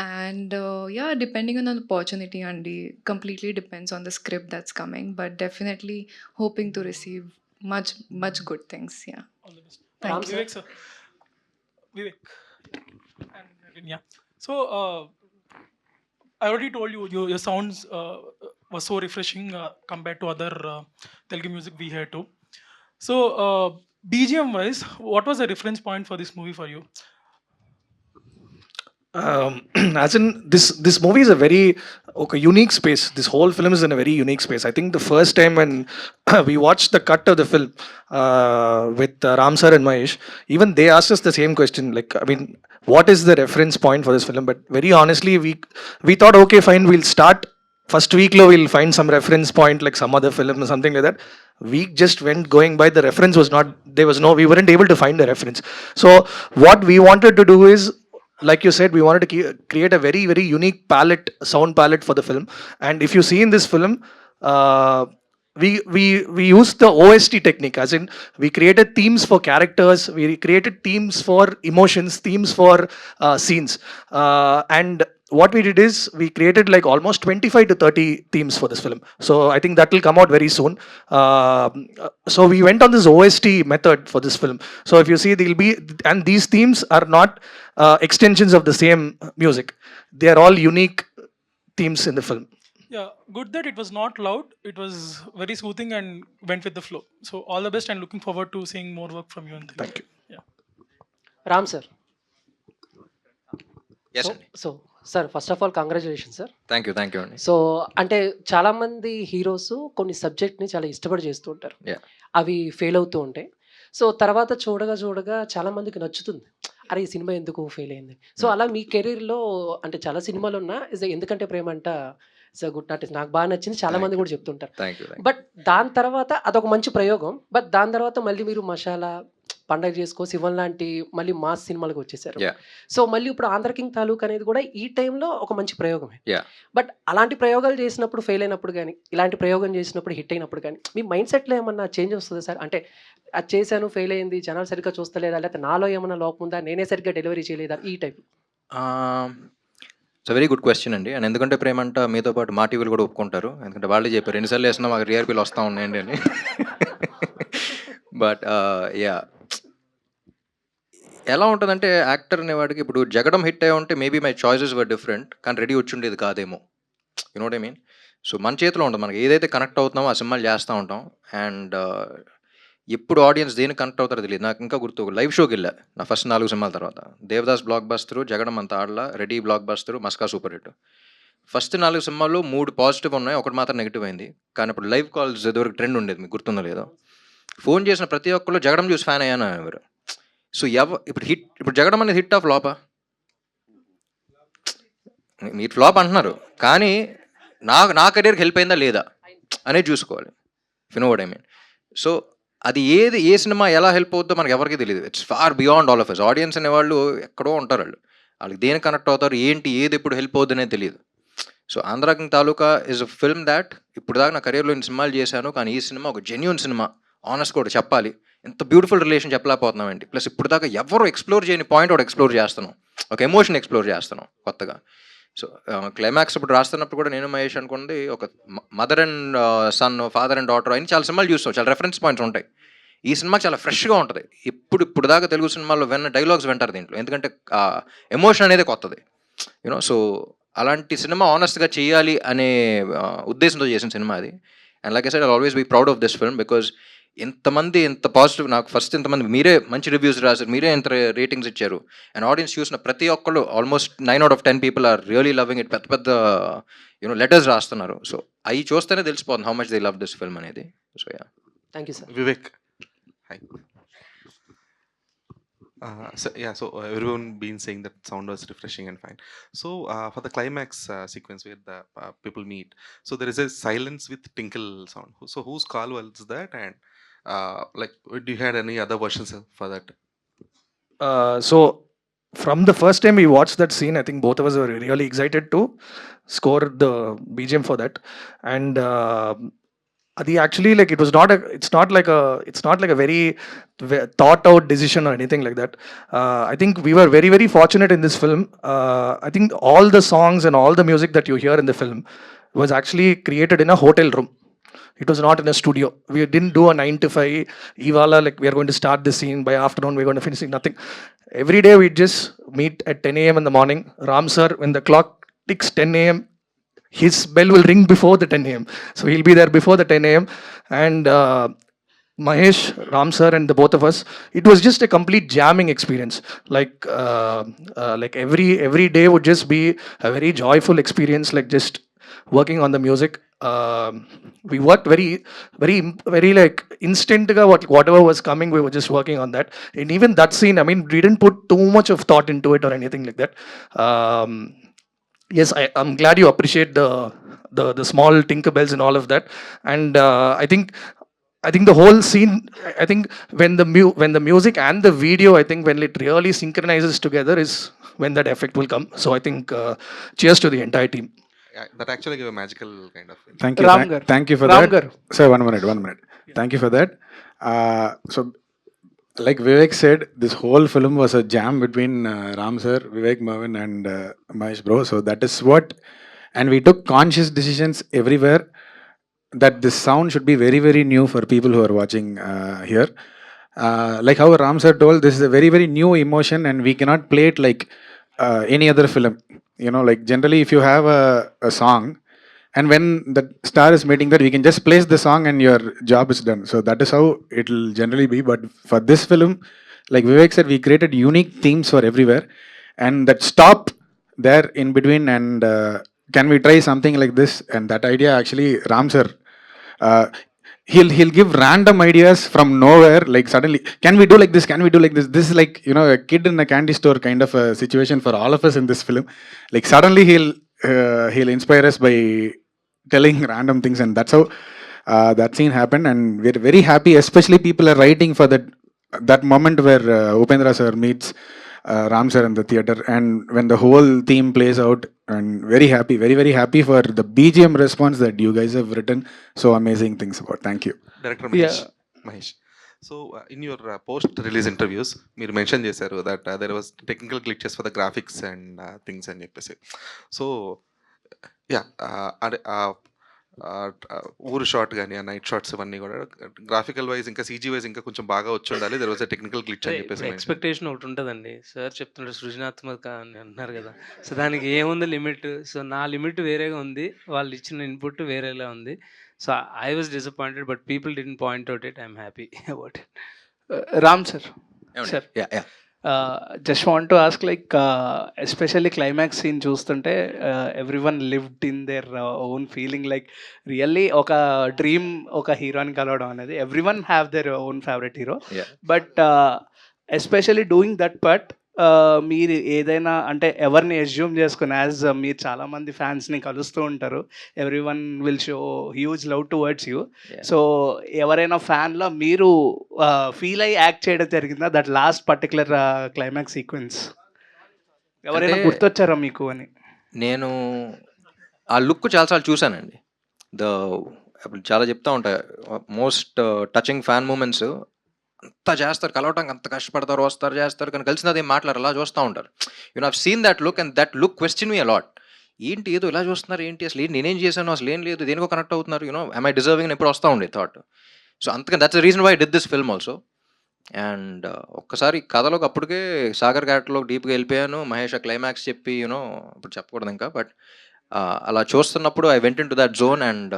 L: And yeah, depending on the opportunity, Andy, completely depends on the script that's coming, but definitely hoping to receive much good things. Yeah.
H: All the best. Thank you. Vivek, sir. Vivek. And yeah. So, I already told you, your sounds was so refreshing compared to other Telugu music we hear too. So, BGM wise, what was the reference point for this movie for you?
M: As in this movie is a very unique space. This whole film is in a very unique space. I think the first time when we watched the cut of the film with Ram sir and Mahesh, even they asked us the same question, like, I mean, what is the reference point for this film? But very honestly, we thought, okay, fine, we'll start first week lo we'll find some reference point like some other film or something like that. Week just went going by, the reference was not, we weren't able to find the reference. So what we wanted to do is like you said, we wanted to create a very, very unique palette, sound palette for the film. And if you see in this film, uh, we used the OST technique, as in we created themes for characters, we created themes for emotions, themes for scenes, and what we did is we created like almost 25 to 30 themes for this film. So I think that will come out very soon. So we went on this OST method for this film. So if you see, they'll be, and these themes are not extensions of the same music. They are all unique themes in the film.
H: Yeah, good that it was not loud. It was very soothing and went with the flow. So all the best and looking forward to seeing more work from you. And
M: Thank you.
H: Yeah.
N: Ram sir.
B: Yes,
N: so
B: అండి.
N: So sir, first of all congratulation sir.
B: Thank you అండి.
N: So అంటే చాలామంది heroes కొన్ని సబ్జెక్ట్ని చాలా ఇష్టపడి చేస్తూ ఉంటారు,
B: Yeah.
N: అవి ఫెయిల్ అవుతూ ఉంటాయి. సో తర్వాత చూడగా చూడగా చాలా మందికి నచ్చుతుంది, అరే ఈ సినిమా ఎందుకు ఫెయిల్ అయింది. సో అలా మీ కెరీర్లో అంటే చాలా సినిమాలు ఉన్నా ఎందుకంటే ప్రేమంట గుడ్ నాట్ నాకు బాగా నచ్చింది, చాలా మంది కూడా చెప్తుంటారు.
B: Thank you.
N: బట్ దాని తర్వాత అదొక మంచి ప్రయోగం. బట్ దాని తర్వాత మళ్ళీ మీరు మసాలా, పండగ చేసుకో, శివన్ లాంటి మళ్ళీ మాస్ సినిమాలకు వచ్చేసారు.
B: Yeah.
N: సో మళ్ళీ ఇప్పుడు ఆంధ్ర కింగ్ తాలూక్ అనేది కూడా ఈ టైంలో ఒక మంచి ప్రయోగమే.
B: Yeah.
N: బట్ అలాంటి ప్రయోగాలు చేసినప్పుడు ఫెయిల్ అయినప్పుడు కానీ, ఇలాంటి ప్రయోగం చేసినప్పుడు హిట్ అయినప్పుడు కానీ మీ మైండ్ సెట్లో ఏమన్నా చేంజ్ వస్తుందా సార్? అంటే అది చేశాను, ఫెయిల్ అయింది, జనాలు సరిగ్గా చూస్తలేదా, లేకపోతే నాలో ఏమన్నా లోపం ఉందా, నేనే సరిగ్గా డెలివరీ చేయలేదా, ఈ type?
B: It's very good question అండి. అండ్ ఎందుకంటే ప్రేమంట మీతో పాటు మా టీవీలు కూడా ఒప్పుకుంటారు, ఎందుకంటే వాళ్ళే చెప్పారు ఎన్నిసార్లు వేసినా మాకు టీఆర్పీలు వస్తూ ఉన్నాయండి అని. బట్ యా, ఎలా ఉంటుందంటే యాక్టర్ అనేవాడికి ఇప్పుడు జగడం హిట్ అయ్యి ఉంటే maybe my choices were different, కానీ రెడీ వచ్చి ఉండేది కాదేమో. You know what I mean? So మన చేతిలో ఉంటుంది, మనకి ఏదైతే కనెక్ట్ అవుతున్నామో ఆ సినిమాలు చేస్తూ ఉంటాం. అండ్ ఎప్పుడు ఆడియన్స్ దేనికి కనెక్ట్ అవుతారో తెలియదు. నాకు ఇంకా గుర్తు, ఒక లైవ్ షోకి వెళ్ళా నా ఫస్ట్ 4 సినిమాల తర్వాత. దేవదాస్ బ్లాక్ బస్టరు, జగడం అంత ఆడలా, ready blockbuster, Maska super hit. First 4 సినిమాల్లో 3 పాజిటివ్ ఉన్నాయి, ఒకటి మాత్రం నెగిటివ్ అయింది. కానీ ఇప్పుడు లైవ్ కాల్స్ ఇదివరకు ట్రెండ్ ఉండేది, మీకు గుర్తుందో లేదో. ఫోన్ చేసిన ప్రతి ఒక్కళ్ళు జగడం చూసి ఫ్యాన్ అయ్యాను ఎవరు. సో ఇప్పుడు జగడం అనేది హిట్ ఆఫ్ ఫ్లాపా? మీరు ఫ్లాప్ అంటున్నారు, కానీ నా కెరీర్కి హెల్ప్ అయిందా లేదా అనేది చూసుకోవాలి. You know what I mean? So అది ఏ సినిమా ఎలా హెల్ప్ అవుతుందో మనకి ఎవరికి తెలియదు. It's far beyond all of us. Audience అనేవాళ్ళు ఎక్కడో ఉంటారు, వాళ్ళకి దేనికి కనెక్ట్ అవుతారు, ఏది ఎప్పుడు హెల్ప్ అవుతుంది అనేది తెలియదు. So Andhra king taluka is a film that ఇప్పుడు దాకా నా కెరీర్లో ఇన్ని సినిమాలు చేశాను, కానీ ఈ సినిమా ఒక జెన్యూన్ సినిమా. ఆనెస్ట్ కూడా చెప్పాలి, ఎంత బ్యూటిఫుల్ రిలేషన్ చెప్పలేకపోతున్నామండి. ప్లస్ ఇప్పుడు దాకా ఎవరు ఎక్స్ప్లోర్ చేయని పాయింట్ ఒకటి ఎక్స్ప్లోర్ చేస్తున్నాం, ఒక ఎమోషన్ ఎక్స్ప్లోర్ చేస్తున్నాం కొత్తగా. సో క్లైమాక్స్ ఇప్పుడు రాస్తున్నప్పుడు కూడా నేను మహేష్ అనుకున్నది ఒక mother and son, father and daughter అని చాలా సినిమాలు చూస్తాం, చాలా రెఫరెన్స్ పాయింట్స్ ఉంటాయి. ఈ సినిమా చాలా ఫ్రెష్గా ఉంటుంది. ఇప్పుడు దాకా తెలుగు సినిమాల్లో డైలాగ్స్ వింటారు దీంట్లో, ఎందుకంటే ఎమోషన్ అనేది కొత్తది. యూనో, సో అలాంటి సినిమా ఆనెస్ట్గా చేయాలి అనే ఉద్దేశంతో చేసిన సినిమా అది. And like I said, I always be proud of this film because ఇంత పాజిటివ్, నాకు ఫస్ట్ ఇంతమంది మీరే మంచి రివ్యూస్ రాశారు, మీరే ఎంత రేటింగ్స్ ఇచ్చారు. అండ్ ఆడియన్స్ చూసిన ప్రతి ఒక్కళ్ళు almost 9 out of 10 people are really loving it. పెద్ద యూనో లెటర్స్ రాస్తున్నారు. సో అవి చూస్తేనే తెలిసిపోతుంది how much they love this film అనేది. So yeah,
N: thank you sir.
O: Vivek. Hi. So everyone been saying that sound was refreshing and fine. So for the climax sequence where the people meet, so there is a silence with tinkle sound. So whose call was that? And like, do you had any other versions for that?
M: So from the first time we watched that scene, I think both of us were really excited to score the BGM for that. And అది actually, like, it's not like a very thought out decision or anything like that. I think we were very, very fortunate in this film. I think all the songs and all the music that you hear in the film was actually created in a hotel room. It was not in a studio. We didn't do a 9 to 5 Ivala, like we are going to start the scene, by afternoon we're going to finish it, nothing. Every day we just meet at 10 a.m. in the morning. Ram sir, when the clock ticks 10 a.m., his bell will ring before the 10 a.m. So he'll be there before the 10 a.m. And Mahesh, Ram sir, and the both of us, it was just a complete jamming experience. Like every day would just be a very joyful experience, like just working on the music. We worked very, very, very like instant. Whatever was coming, we were just working on that. And even that scene, I mean, we didn't put too much of thought into it or anything like that. Yes, I'm glad you appreciate the small Tinkerbells and all of that. And I think the whole scene, I think when the music and the video, I think when it really synchronizes together, is when that effect will come. So I think cheers to the entire team.
O: That actually gave a magical kind of.
P: Thank you.
N: Ram Gar.
P: Thank you for
N: Ram
P: that.
N: Gar.
P: Sir, one minute. Thank you for that. So, like Vivek said, this whole film was a jam between Ram sir, Vivek Mervin, and Mahesh bro. So that is what, and we took conscious decisions everywhere that this sound should be very, very new for people who are watching here. Like how Ram sir told, this is a very, very new emotion, and we cannot play it like any other film. You know, like generally, if you have a song, and when the star is meeting that, we can just place the song and your job is done. So that is how it will generally be. But for this film, like Vivek said, we created unique themes for everywhere, and that stop there in between, and can we try something like this? And that idea actually, Ram sir, he'll give random ideas from nowhere. Like suddenly, can we do like this? Can we do like this? This is like, you know, a kid in a candy store kind of a situation for all of us in this film. Like suddenly he'll inspire us by telling random things, and that's how that scene happened. And we're very happy, especially people are writing for that moment where Upendra sir meets Ram sir in the theater, and when the whole theme plays out, and very happy, very, very happy for the BGM response that you guys have written so amazing things about. Thank you.
O: Director Mahesh. So in your post-release interviews, మీరు mention చేశారు that there was technical glitches for the graphics and things అని చెప్పేసి. So yeah, ఊరు shot కానీ ఆ night shots ఇవన్నీ కూడా graphical wise ఇంకా సీజీ వైజ్ ఇంకా కొంచెం బాగా వచ్చి ఉండాలి. There was a technical glitch అని చెప్పేసి
I: ఎక్స్పెక్టేషన్ ఒకటి ఉంటుందండి. సార్ చెప్తుంటారు సృజనాత్మక అని అంటున్నారు కదా, సో దానికి ఏముంది లిమిట్. సో నా లిమిట్ వేరేగా ఉంది, వాళ్ళు ఇచ్చిన ఇన్పుట్ వేరేలా ఉంది. So I was disappointed, but people didn't point out it. I'm happy about it.
Q: Ram sir. Sir.
B: Yeah.
Q: Just want to ask, like, especially climax scene చూస్తుంటే everyone lived in their own feeling, like really ఒక dream ఒక హీరోని కలవడం అనేది, everyone have their own favorite hero. But especially doing that part, మీరు ఏదైనా అంటే ఎవరిని అజ్యూమ్ చేసుకుని, యాజ్ మీరు చాలామంది ఫ్యాన్స్ని కలుస్తూ ఉంటారు, every one will show huge love towards you. So ఎవరైనా ఫ్యాన్లో మీరు ఫీల్ అయ్యి యాక్ట్ చేయడం జరిగిందా that last particular climax sequence? ఎవరైనా గుర్తొచ్చారా మీకు అని?
B: నేను ఆ లుక్ చాలాసార్లు చూశానండి. చాలా చెప్తా ఉంటాయి, మోస్ట్ టచింగ్ ఫ్యాన్ మూమెంట్స్ అంతా చేస్తారు, కలవటానికి అంత కష్టపడతారు, వస్తారు, చేస్తారు, కానీ కలిసినది ఏం మాట్లాడారు, అలా చూస్తూ ఉంటారు. You have seen that look, and that look question me a lot. ఏంటి ఏదో ఇలా చూస్తున్నారు, ఏంటి అసలు నేనేం చేశాను, అసలు ఏం లేదు, దేనికో కనెక్ట్ అవుతున్నారు, యూనో ఐ మై డిజర్వింగ్ అని ఎప్పుడు వస్తూ ఉండే థాట్. సో అందుకని that's the reason why did this film also. And ఒక్కసారి కథలోకి అప్పటికే సాగర్ ఘాట్లోకి డీప్గా వెళ్ళిపోయాను. మహేష్ క్లైమాక్స్ చెప్పి, యూనో ఇప్పుడు చెప్పకూడదు ఇంకా, బట్ అలా చూస్తున్నప్పుడు I went in to that zone. And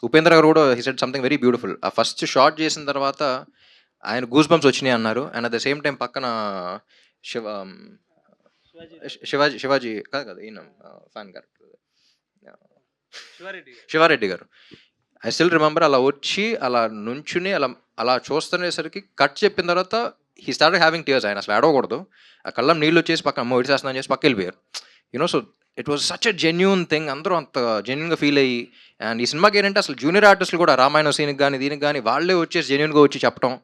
B: Upendra గారు కూడా he said something very beautiful. ఆ ఫస్ట్ షాట్ చేసిన తర్వాత ఆయన గూస్ బంప్స్ వచ్చినాయి అన్నారు. And at the same time పక్కన శివాజీ కాదు ఈయన ఫ్యాన్ గారు శివారెడ్డి గారు, ఐ స్టిల్ రిమెంబర్, అలా వచ్చి అలా నుంచుని అలా చూస్తునేసరికి కట్ చెప్పిన తర్వాత హీ స్టార్టెడ్ హ్యావింగ్ టియర్స్. ఆయన అసలు ఏడవకూడదు, ఆ కళ్ళం నీళ్ళు వచ్చేసి పక్కన అమ్మ విడిచేస్తున్నాను చేసి పక్క వెళ్ళిపోయారు. You know, so it was such a genuine thing. అందరూ అంత జెన్యూన్గా ఫీల్ అయ్యి, అండ్ ఈ సినిమాకి ఏంటంటే అసలు జూనియర్ ఆర్టిస్టులు కూడా రామాయణ సీన్కి కానీ దీనికి కానీ వాళ్ళే వచ్చేసి జెన్యూన్గా వచ్చి చెప్పడం.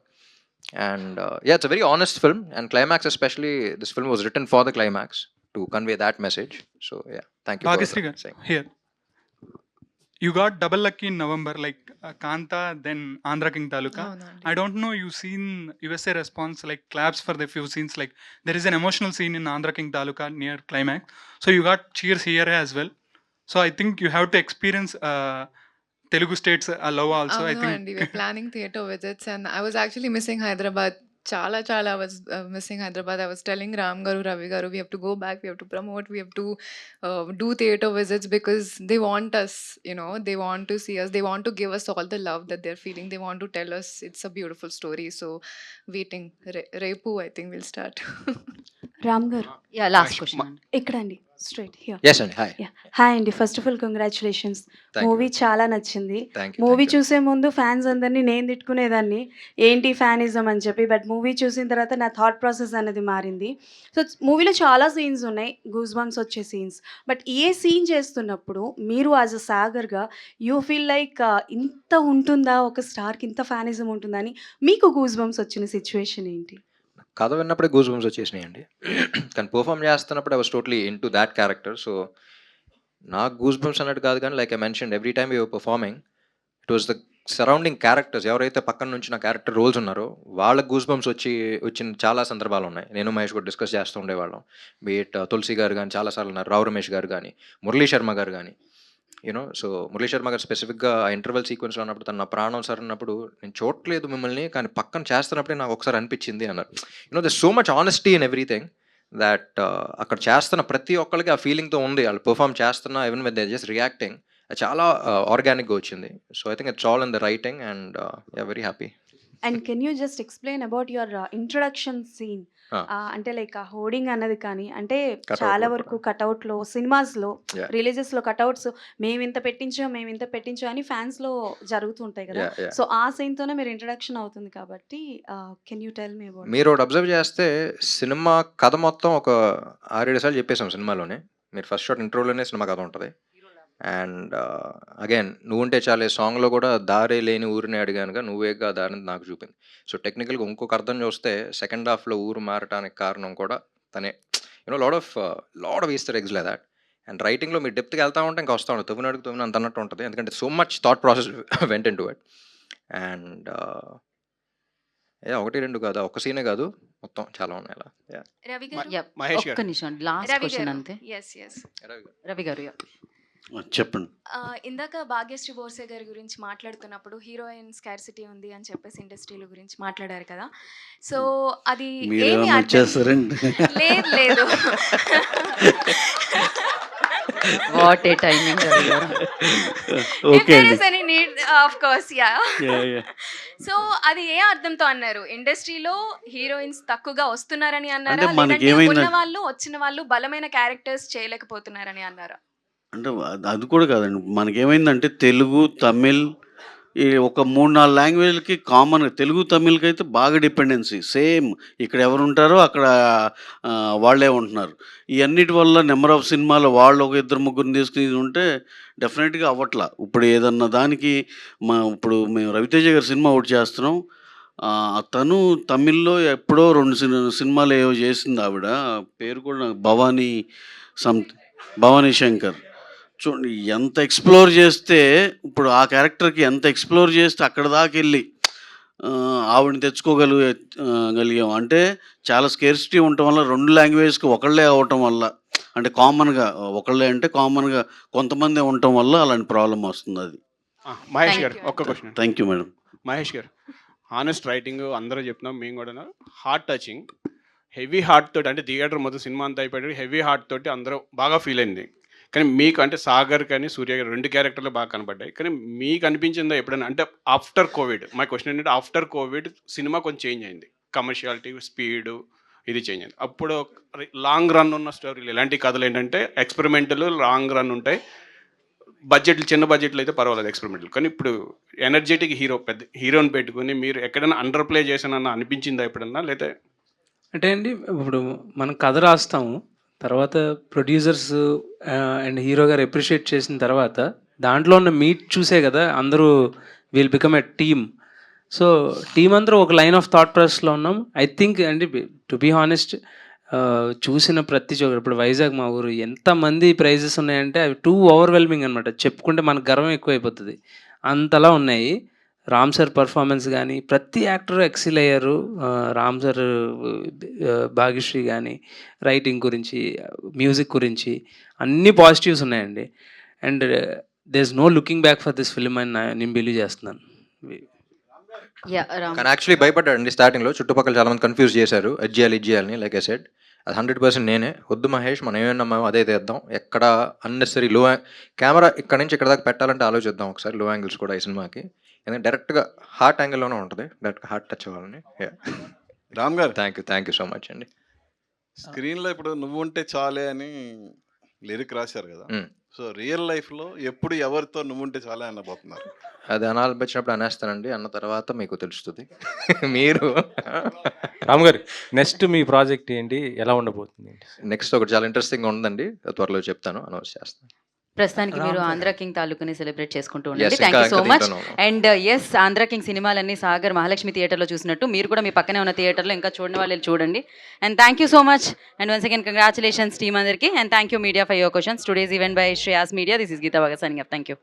B: And yeah, it's a very honest film, and climax especially, this film was written for the climax to convey that message. So yeah, thank you.
R: Bhagasri here. You got double lucky in November, like Kanta, then Andhra King Taluka. I don't know, you've seen USA response, like claps for the few scenes, like there is an emotional scene in Andhra King Taluka near climax. So you got cheers here as well. So I think you have to experience Telugu states love also. I think
L: we're planning theater visits, and I was actually missing Hyderabad. Chala I was missing Hyderabad. I was telling Ram Garu, Ravi Garu, we have to go back, we have to promote, we have to do theater visits, because they want us, you know, they want to see us, they want to give us all the love that they're feeling, they want to tell us it's a beautiful story. So waiting. Repu, I think we'll start.
S: Ram Garu.
T: Yeah, last question.
S: Ikkadandi. Straight here.
B: Yes అండి, hi.
S: Hi అండి, first of all congratulations. Movie చాలా నచ్చింది.
B: Thank you.
S: Movie చూసే ముందు fans అందరినీ నేను తిట్టుకునేదాన్ని, ఏంటి fanism అని చెప్పి. బట్ మూవీ చూసిన తర్వాత నా థాట్ ప్రాసెస్ అనేది మారింది. సో మూవీలో చాలా సీన్స్ ఉన్నాయి, గూస్ బంప్స్ వచ్చే సీన్స్. బట్ ఏ సీన్ చేస్తున్నప్పుడు మీరు యాజ్ అ సాగర్గా యూ ఫీల్ లైక్ ఇంత ఉంటుందా, ఒక స్టార్కి ఇంత ఫ్యానిజం ఉంటుందా అని మీకు గూస్ బంప్స్ వచ్చిన సిచ్యువేషన్ ఏంటి?
B: కథ విన్నప్పుడే గూస్ బంప్స్ వచ్చేసినాయండి. కానీ పర్ఫామ్ చేస్తున్నప్పుడు I was totally into that character. So నాకు గూస్ బంప్స్ అన్నట్టు కాదు, కానీ like I mention every time you are performing it was the surrounding characters, ఎవరైతే పక్కన నుంచి నా క్యారెక్టర్ రోల్స్ ఉన్నారో వాళ్ళకి గూస్ బంప్స్ వచ్చిన చాలా సందర్భాలు ఉన్నాయి. నేను మహేష్ కూడా డిస్కస్ చేస్తూ ఉండేవాళ్ళం. బీట్ తులసి గారు కానీ చాలాసార్లు ఉన్నారు, రావు రమేష్ గారు కానీ, మురళీ శర్మ గారు కానీ. యూనో సో మురళీ శర్మ గారు స్పెసిఫిక్గా ఆ ఇంటర్వెల్ సీక్వెన్స్లో ఉన్నప్పుడు తన నా ప్రాణం సార్ అన్నప్పుడు నేను చూడట్లేదు మిమ్మల్ని, కానీ పక్కన చేస్తున్నప్పుడే నాకు ఒకసారి అనిపించింది అన్నారు. You know the so much honesty in everything that అక్కడ చేస్తున్న ప్రతి ఒక్కరికి ఆ ఫీలింగ్తో ఉంది. వాళ్ళు పర్ఫామ్ చేస్తున్నా even with they just reacting చాలా ఆర్గానిక్గా వచ్చింది. So I think it's all in the writing and very happy.
S: And can you just explain about your introduction scene? అంటే లైక్ ఆ హోర్డింగ్ అన్నది కానీ, అంటే చాలా వరకు కటౌట్లో సినిమాస్లో రిలీజెస్లో కటౌట్స్ మేము ఇంత పెట్టించో అని ఫ్యాన్స్లో జరుగుతుంటాయి కదా. సో ఆ సీన్తోనే మీరు ఇంట్రడక్షన్ అవుతుంది కాబట్టి can you tell me about?
B: మీరు ఒకటి అబ్జర్వ్ చేస్తే సినిమా కథ మొత్తం ఒక 6-7 సార్లు చెప్పేసాం సినిమాలోనే. మీరు ఫస్ట్ షాట్ ఇంట్రోలోనే సినిమా కథ ఉంటుంది. అండ్ అగైన్ నువ్వుంటే చాలే సాంగ్లో కూడా దారే లేని ఊరిని అడిగానుగా నువ్వేగా దారిని నాకు చూపింది. సో టెక్నికల్గా ఇంకొక అర్థం చూస్తే సెకండ్ హాఫ్లో ఊరు మారటానికి కారణం కూడా తనే. You know lot of Easter eggs like that. And రైటింగ్లో మీరు డెప్త్కి వెళ్తా ఉంటే ఇంకా వస్తూ ఉంటుంది, తవ్విన అంత అన్నట్టు ఉంటుంది, ఎందుకంటే so much thought process went in to it. And 1-2 కాదు, ఒక సీనే కాదు, మొత్తం చాలా ఉన్నాయి అలా.
S: రవి గారు,
D: మహేష్ గారు.
T: ఒక్క నిమిషం లాస్ట్ క్వశ్చన్ అంతే. రవి గారు
C: చెప్పండి.
L: ఇందాక భాగ్యశ్రీ బోర్సే గారి గురించి మాట్లాడుతున్నప్పుడు హీరోయిన్ స్కార్సిటీ ఉంది అని చెప్పేసి ఇండస్ట్రీల గురించి మాట్లాడారు కదా. సో అది ఏమి లేదు
T: వాట్ ఏ టైమింగ్.
L: సో అది ఏ అర్థంతో అన్నారు? ఇండస్ట్రీలో హీరోయిన్స్ తక్కువగా వస్తున్నారని అన్నారా,
C: అంటే మనకి
L: లేదంటే
C: ఏమైందంటే-
L: ఉన్న వాళ్ళు వచ్చిన వాళ్ళు బలమైన క్యారెక్టర్స్ చేయలేకపోతున్నారని అన్నారా?
C: అంటే అది కూడా కాదండి, మనకేమైందంటే తెలుగు, తమిళ్ ఈ ఒక 3-4 లాంగ్వేజ్లకి కామన్. తెలుగు, తమిళ్కి అయితే బాగా డిపెండెన్సీ సేమ్. ఇక్కడ ఎవరు ఉంటారో అక్కడ వాళ్ళే ఉంటున్నారు. ఈ అన్నిటి వల్ల నెంబర్ ఆఫ్ సినిమాలు వాళ్ళు ఒక 2-3 తీసుకుని ఉంటే డెఫినెట్గా అవ్వట్లా. ఇప్పుడు ఏదన్నా దానికి ఇప్పుడు మేము రవితేజ గారి సినిమా ఒకటి చేస్తున్నాం. తను తమిళ్లో ఎప్పుడో 2 సినిమాలు ఏవో చేసింది ఆవిడ, పేరు కూడా నాకు భవానీ శంకర్. చూడండి ఎంత ఎక్స్ప్లోర్ చేస్తే, ఇప్పుడు ఆ క్యారెక్టర్కి ఎంత ఎక్స్ప్లోర్ చేస్తే అక్కడ దాకా వెళ్ళి ఆవిడని తెచ్చుకోగలిగాం. అంటే చాలా స్కేర్సిటీ ఉండటం వల్ల 2 లాంగ్వేజ్కి ఒకళ్ళే అవ్వటం వల్ల, అంటే కామన్గా ఒకళ్ళే అంటే కామన్గా కొంతమంది ఉండటం వల్ల అలాంటి ప్రాబ్లం వస్తుంది. అది
D: మహేష్ గారు ఒక్క question.
C: Thank you madam.
D: Mahesh గారు, హానెస్ట్ రైటింగ్ అందరూ చెప్తున్నాం, మేము కూడా హార్ట్ టచింగ్, హెవీ హార్ట్ తోటి, అంటే థియేటర్ మొత్తం సినిమా అంతా అయిపోయి హెవీ హార్ట్ తోటి అందరూ బాగా ఫీల్ అయింది. కానీ మీకు అంటే సాగర్ కానీ సూర్య గారు 2 క్యారెక్టర్లు బాగా కనపడ్డాయి. కానీ మీకు అనిపించిందా ఎప్పుడైనా, అంటే ఆఫ్టర్ కోవిడ్, మై క్వశ్చన్ ఏంటంటే ఆఫ్టర్ కోవిడ్ సినిమా కొంచెం చేంజ్ అయింది, కమర్షియాలిటీ, స్పీడు ఇది చేంజ్ అయింది. అప్పుడు లాంగ్ రన్ ఉన్న స్టోరీలు ఇలాంటి కథలు ఏంటంటే ఎక్స్పెరిమెంటల్ లాంగ్ రన్ ఉంటాయి, బడ్జెట్లు చిన్న బడ్జెట్లు అయితే పర్వాలేదు ఎక్స్పెరిమెంటల్. కానీ ఇప్పుడు ఎనర్జెటిక్ పెద్ద హీరోని పెట్టుకుని మీరు ఎక్కడైనా అండర్ ప్లే చేశానన్న అనిపించిందా ఎప్పుడన్నా? లేదా
I: అంటే అండి, ఇప్పుడు మనం కథ రాస్తాము, తర్వాత ప్రొడ్యూసర్స్ అండ్ హీరో గారు అప్రిషియేట్ చేసిన తర్వాత దాంట్లో ఉన్న మీట్ చూసే కదా అందరూ will become a team. So team అందరూ ఒక లైన్ ఆఫ్ థాట్ ప్రాసెస్లో ఉన్నాం. ఐ థింక్ అండి, టు బీ హానెస్ట్, చూసిన ప్రతి చోట ఇప్పుడు వైజాగ్ మా ఊరు ఎంతమంది ప్రైజెస్ ఉన్నాయంటే అవి టూ ఓవర్వెల్మింగ్ అనమాట. చెప్పుకుంటే మనకు గర్వం ఎక్కువైపోతుంది, అంతలా ఉన్నాయి. రామ్ సార్ పర్ఫార్మెన్స్ కానీ ప్రతి యాక్టర్ ఎక్సిల్ అయ్యారు. రామ్ సార్, భాగ్యశ్రీ కానీ రైటింగ్ గురించి, మ్యూజిక్ గురించి అన్ని పాజిటివ్స్ ఉన్నాయండి. And there is no looking back for this film అని నేను బిలీవ్ చేస్తున్నాను.
B: కానీ యాక్చువల్లీ భయపడ్డాడండి స్టార్టింగ్లో, చుట్టుపక్కల చాలా మంది కన్ఫ్యూజ్ చేశారు ఇది చేయాలని. లైక్ ఐ సెడ్, అది 100% నేనే. వద్దు మహేష్, మనం ఏమన్నా మేము అదే తెద్దాం, ఎక్కడ అన్నెసరీ కెమెరా ఇక్కడ నుంచి ఇక్కడ దాకా పెట్టాలంటే ఆలోచిద్దాం ఒకసారి, లో యాంగిల్స్ కూడా ఈ సినిమాకి, ఎందుకంటే డైరెక్ట్గా హార్ట్ యాంగిల్లోనే ఉంటుంది, డైరెక్ట్గా హార్ట్ టచ్ అవ్వాలని.
G: రామ్ గారు,
B: థ్యాంక్ యూ సో మచ్ అండి.
G: స్క్రీన్లో ఇప్పుడు నువ్వు ఉంటే చాలే అని లిరిక్ రాశారు కదా, సో రియల్ లైఫ్లో ఎప్పుడు ఎవరితో నువ్వు ఉంటే చాలే అనబోతున్నారు?
B: అది అనాలనిపించినప్పుడు అనేస్తానండి, అన్న తర్వాత మీకు తెలుస్తుంది. మీరు
E: రామ్ గారు, నెక్స్ట్ మీ ప్రాజెక్ట్ ఏంటి, ఎలా ఉండబోతుంది?
B: నెక్స్ట్ ఒకటి చాలా ఇంట్రెస్టింగ్గా ఉందండి, త్వరలో చెప్తాను, అనౌన్స్ చేస్తాను.
T: ప్రస్తుతానికి మీరు
B: రామ్
T: ఆంధ్ర కింగ్ తాలూకుని సెలబ్రేట్ చేసుకుంటూ
B: Yes,
T: ఉండండి. థ్యాంక్ యూ
B: ఇంకా
T: సో మచ్.
B: దీంతోనే ఉన్నాం.
T: అండ్ ఎస్, ఆంధ్ర కింగ్ సినిమాలన్నీ సాగర్ మహాలక్ష్మి థియేటర్లో చూసినట్టు మీరు కూడా మీ పక్కనే ఉన్న థియేటర్లో ఇంకా చూడని వాళ్ళు వెళ్ళి చూడండి. And thank you so much. And once again congratulations team అందరికీ. And thank you media for your questions. Today's event by Shreyas media. This is Geetha Bhagat signing up. Thank you.